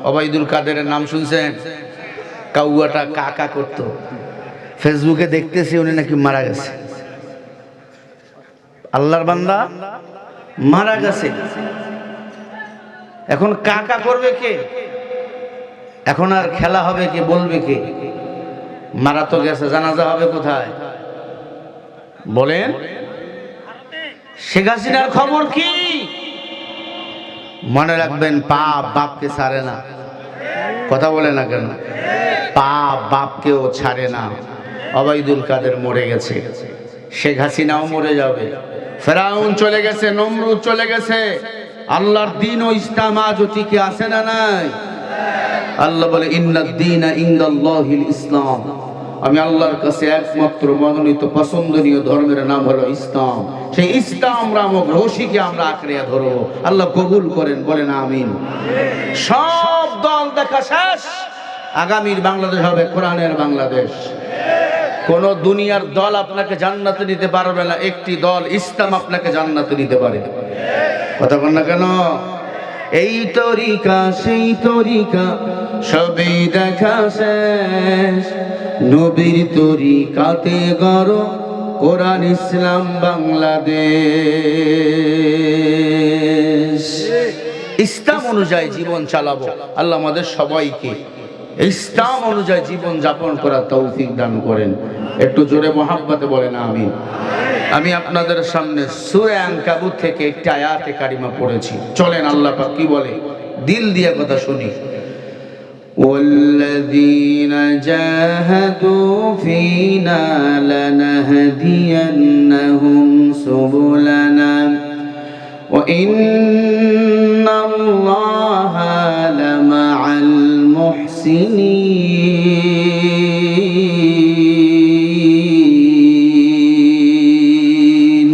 ওবায়দুল কাদেরের নাম শুনছেন? কাউয়াটা কাকা করত, ফেসবুকে দেখতেছি উনি নাকি মারা গেছে। আল্লাহর বান্দা মারা গেছে, এখন কাকা করবে কে? এখন আর খেলা হবে কে? বলবে কে? মারা তো গেছে, জানাজা হবে কোথায় বলেন? শেখ হাসিনার খবর কি? মনে রাখবেন, পাপ বাপকে ছাড়ে না। কথা বলে না কেন? পাপ বাপকেও ছাড়ে না। ওবায়দুল কাদের মরে গেছে, শেখ হাসিনাও মরে যাবে, ফেরাউন চলে গেছে, নমরুদ চলে গেছে, আল্লাহর দ্বীন ও ইসলাম আজও টিকে আছে না নাই? আল্লাহ বলে ইন্নাদ দীনা ইনদাল্লাহিল ইসলাম, আমি আল্লাহর কাছে একমাত্র মনোনীত পছন্দনীয় ধর্মের নাম হলো ইসলাম। সেই ইসলাম নামক রশিকে আমরা আঁকড়ে ধরবো। আল্লাহ কবুল করেন, বলেন আমিন। সব দল দেখা শেষ, আগামীর বাংলাদেশ হবে কোরআনের বাংলাদেশ। কোন দুনিয়ার দল আপনাকে জান্নাতে নিতে পারবে না, একটি দল ইসলাম আপনাকে জান্নাতে নিতে পারে। কথা বল না কেন? এই তরিকা সেই তরিকা সবই দেখা শেষ, নবীর তরিকাতে গড় কোরআন ইসলাম বাংলাদেশ। ইসলাম অনুযায়ী জীবন চালাবো। আল্লাহ আমাদের সবাইকে ইসলাম অনুযায়ী জীবন যাপন করার তৌফিক দান করেন। একটু জোরে মহাব্বতে বলেন আমিন। আমি আপনাদের সামনে সূরা আনকাবুত থেকে একটি আয়াতে কারিমা পড়েছি, চলেন আল্লাহ পাক কি বলে দিল দিয়ে কথা শুনি। والذين جاهدوا فينا لنهدينهم سبلنا وإن الله لمع المحسنين।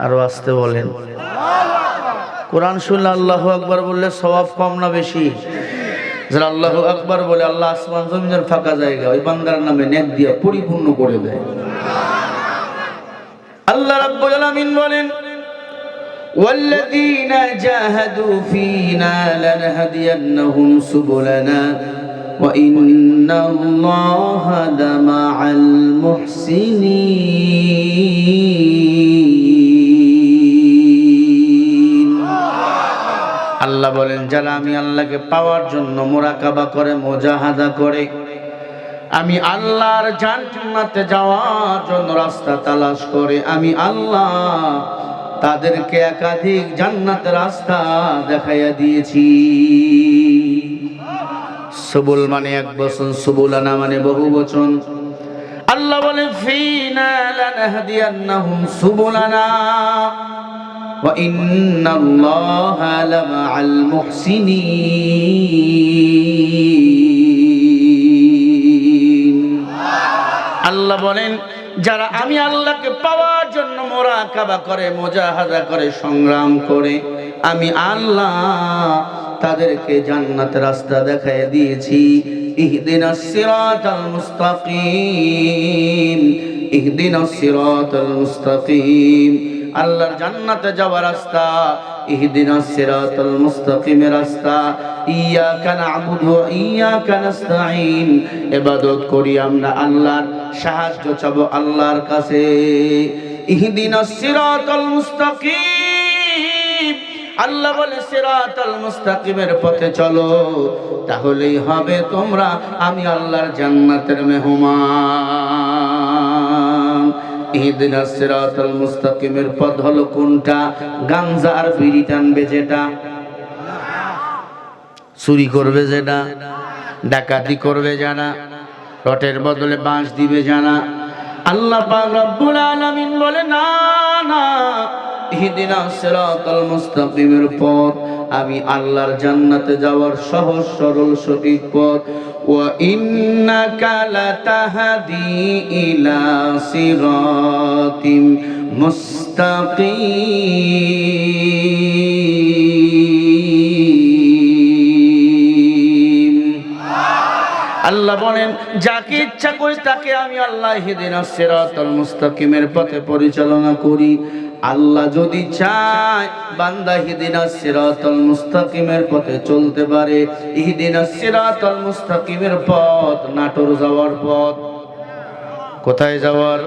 আরো আস্তে বলেন। কোরআন শুনলে আল্লাহু আকবার বললে সওয়াব কম না বেশি? যারা আল্লাহু আকবার বলে আল্লাহ আসমান জমিনের ফাঁকা জায়গা ওই বান্দার নামে নেক দিয়ে পরিপূর্ণ করে দেয়। আল্লাহ রাব্বুল আলামিন বলেন ওয়াল্লাযীনা জাহাদু ফীনা লানহাদিয়ান্নাহুম সুবুলানা ওয়া ইন্নাল্লাহা লামাআল মুহসিনিন। আল্লাহ বলেন যারা আমি আল্লাহকে পাওয়ার জন্য মুরাকাবা করে, মুজাহাদা করে, আমি আল্লাহর জান্নাতে যাওয়ার জন্য রাস্তা তালাশ করে, আমি আল্লাহ তাদেরকে একাধিক জান্নাতের রাস্তা দেখাইয়া দিয়েছি। সুবুল মানে এক বচন, সুবুলানা মানে বহু বচন। আল্লাহ বলে ফীনা লানাহদিয়ান্নাহুম সুবুলানা ওয়া ইন্নাল্লাহা লামাআল মুহসিনিন। আল্লাহ বলেন যারা আমি আল্লাহকে পাওয়ার জন্য মুরাকাবা করে, মুজাহাদা করে, সংগ্রাম করে, আমি আল্লাহ তাদেরকে জান্নাতের রাস্তা দেখায় দিয়েছি। ইহদিনাস সিরাতাল মুস্তাকিম, ইহদিনাস সিরাতাল মুস্তাকিম। আল্লাহর জান্নাতে যাওয়ার রাস্তা, ইহদিনাস সিরাতাল মুস্তাকিমের রাস্তা। ইয়াকা না'বুদু ওয়া ইয়াকা নাস্তাঈন, ইবাদত করি আমরা আল্লাহর, সাহায্য চাবো আল্লাহর কাছে। ইহদিনাস সিরাতাল মুস্তাকিম, আল্লাহ বলে সিরাতাল মুস্তাকিমের পথে চলো, তাহলেই হবে তোমরা আমি আল্লাহর জান্নাতের মেহমান। ইহদিনাস সিরাতাল মুস্তাকিমের পথ হলো কোনটা? গাঞ্জা আর বিড়ি টানবে যেটা, চুরি করবে যেটা, ডাকাতি করবে যারা, রটের বদলে বাঁশ দিবে জানা, আল্লাহ পাক রব্বুল আলামিন বলে না না, ইহদিনাস সিরাতাল মুস্তাকিমের পথ আমি আল্লাহর জান্নাতে যাওয়ার সহজ সরল সঠিক পথ। ওয়া ইন্নাকা লাতাহদি ইলা সিরাতিম মুস্তাকিম। আল্লাহ বলেন যাকে ইচ্ছা করি তাকে আমি আল্লাহ ইহদিনাস সিরাতাল মুস্তাকিমের পথে পরিচালনা করি। আল্লাহ যদি চায় বান্দা ইহদিনাস সিরাতাল মুস্তাকিমের পথে চলতে পারে। ইহদিনাস সিরাতাল মুস্তাকিমের পথ নাটোর যাওয়ার পথ। কোথায় যাওয়ার?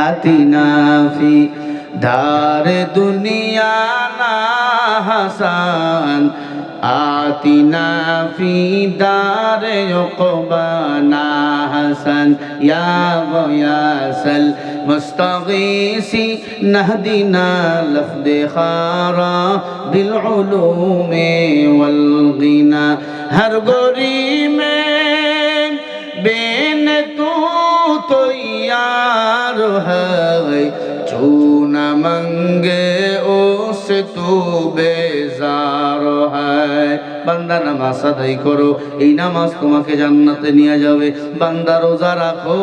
আতিনা ফি দারে দুনিয়া না হাসান, আতিনা ফি দারে উকবা না হাসান, ইয়া গয়াসাল মুস্তাগীসি নাহদিনা লফদে খারা বিল উলুমে ওয়াল গিনা, হর গরি মে বেন তু তো यार है, जो न मंगे उससे तू बेजार है। বান্দা নামাজ আদায় করো, এই নামাজ তোমাকে জান্নাতে নিয়ে যাবে। বান্দা রোজা রাখো,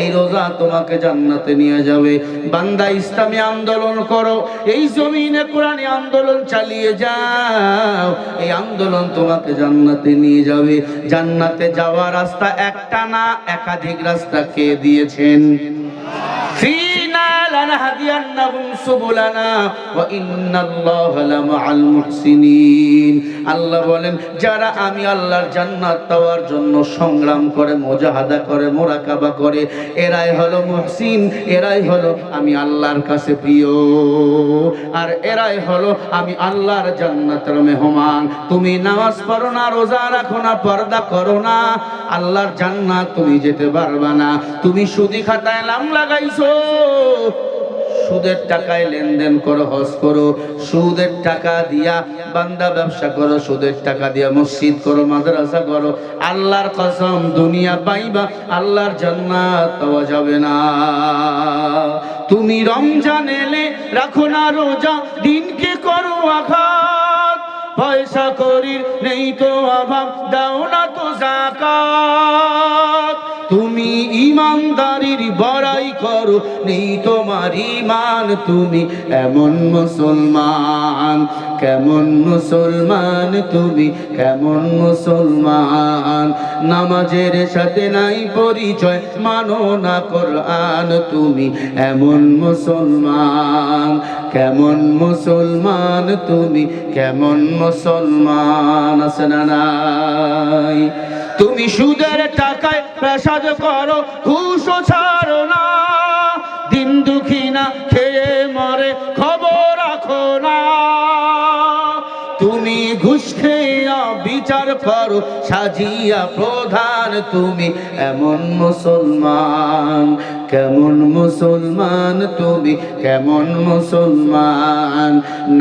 এই রোজা তোমাকে জান্নাতে নিয়ে যাবে। বান্দা ইসলামী আন্দোলন করো, এই জমিনে কোরআনী আন্দোলন চালিয়ে যাও, এই আন্দোলন তোমাকে জান্নাতে নিয়ে যাবে। জান্নাতে যাওয়ার রাস্তা একটা না, একাধিক রাস্তা কে দিয়েছেন? ফিনা লানহাদিয়ান্নাহুম সুবুলানা ওয়া ইন্নাল্লাহা লামাআল মুহসিনিন। আল্লাহ বলেন, যারা আমি আল্লাহর জান্নাত পাওয়ার জন্য সংগ্রাম করে, মুজাহাদা করে, মুরাকাবা করে, এরাই হলো মুহসিন, এরাই হলো আমি আল্লাহর কাছে প্রিয়, আর এরাই হলো আমি আল্লাহর জান্নাতের মেহমান। তুমি নামাজ পড়ো না, রোজা রাখো না, পর্দা করো না, আল্লাহর জান্নাত তুমি যেতে পারবা না। তুমি সুদি খাতায় নাম লাগাইছো, সুদের টাকায় লেনদেন করো, হজ করো, সুদের টাকা দিয়া বান্দা ব্যবসা করো, সুদের টাকা দিয়া মসজিদ করো, মাদ্রাসা করো, আল্লাহর কসম দুনিয়া পাইবা, আল্লাহর জান্নাত পাওয়া যাবে না। তুমি রমজান এলে রাখো না রোজা, দিনকে করো আঘাত, পয়সা করি নেই তো অভাব, দাও না তো যাকাত। তুমি ইমানদারির বড়াই করো, নেই তোমার ঈমান, তুমি এমন মুসলমান, কেমন মুসলমান তুমি, কেমন মুসলমান। নামাজের সাথে নাই পরিচয়, মানো না কোরআন, তুমি এমন মুসলমান, কেমন মুসলমান তুমি, কেমন মুসলমান। আছে না নাই? তুমি সুদের টাকায় প্রসাদ করো, ঘুষও ছাড়ো না, দিন দুঃখী না খেয়ে মরে খবর রাখো না। তুমি ঘুষ খেয়া বিচার করো, সাজিয়া প্রধান, তুমি এমন মুসলমান, কেমন মুসলমান তুমি, কেমন মুসলমান।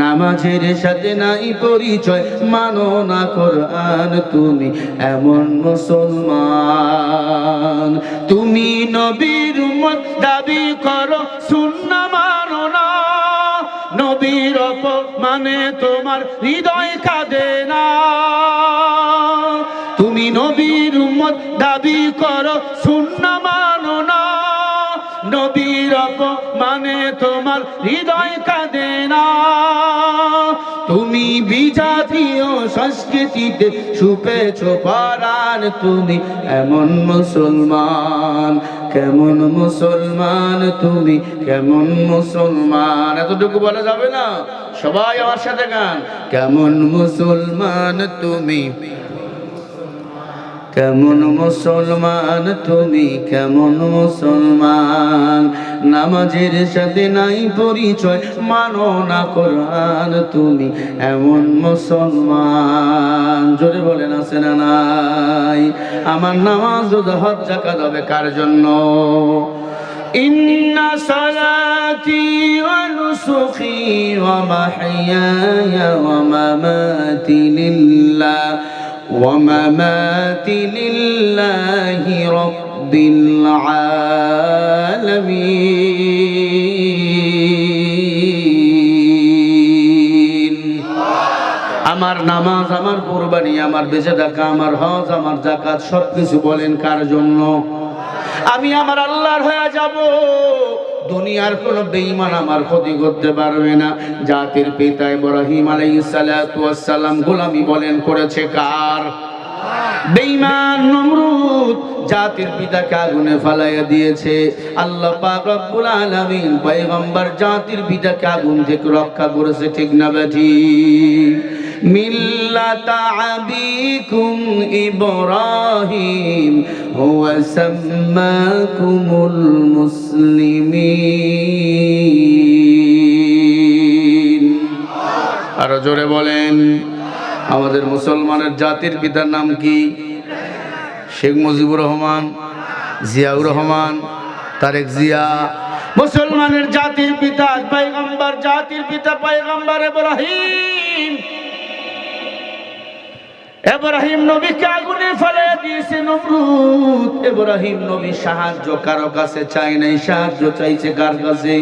নামাজের সাথে নাই পরিচয়, মানো না কোরআন, তুমি এমন মুসলমান। তুমি নবীর উম্মত দাবি করো, সুন্নাহ মানো না, নবীর অপমানে তোমার হৃদয় কাঁদে না। তুমি নবীর উম্মত দাবি করো, সুন্নাহ মানো না, নবীর অপমানে তোমার হৃদয় কাঁদে না। তুমি বিজাতীয় সংস্কৃতিতে সুপেছো পরাণ, তুমি এমন মুসলমান, কেমন মুসলমান তুমি, কেমন মুসলমান। এতটুকু বলা যাবে না? সবাই আমার সাথে গান। কেমন মুসলমান তুমি, কেমন মুসলমান তুমি, কেমন মুসলমান। নামাজের সাথে নাই পরিচয়, মানো না কোরআন, তুমি এমন মুসলমান। জোরে বলেন আছে না নাই? আমার নামাজ রোজা হজ যাকাত হবে কার জন্য? ইন্না সালাতি ওয়া নুসুকি ওয়া মাহইয়ায়া ওয়া মামাতি লিল্লাহ ومماتي لله رب العالمين। আমার নামাজ, আমার কুরবানি, আমার বেঁচে থাকা, আমার হজ, আমার যাকাত সবকিছু বলেন কার জন্য? আমি আমার আল্লাহর হয়ে যাব, দুনিয়ার কোন বেঈমান আমার ক্ষতি করতে পারবে না। জাতির পিতা ইব্রাহিম আলাইহিস সালাতু ওয়াস সালাম গোলামি বলেন করেছে কার? বেঈমান নমরুদ জাতির পিতাকে আগুনে ফালাইয়া দিয়েছে। আল্লাহ পাক রব্বুল আলামিন পয়গম্বর জাতির পিতাকে আগুন থেকে রক্ষা করেছে, ঠিক না বেঠিক? মিল্লাতা আবিকুম ইব্রাহিম হুয়া সাম্মাকুমুল মুসলিমিন। আরো জোরে বলেন। আমাদের মুসলমানের জাতির পিতার নাম কি? শেখ মুজিবুর রহমান, জিয়াউর রহমান, তারেক জিয়া। মুসলমানের জাতির পিতা পয়গম্বর, জাতির পিতা পয়গম্বর ইব্রাহিম। ইব্রাহিম নবীকে আগুনে ফেলে দিয়েছে নমরুদ। ইব্রাহিম নবী সাহায্য কারো কাছে চাই নাই, সাহায্য চাইছে কার কাছে?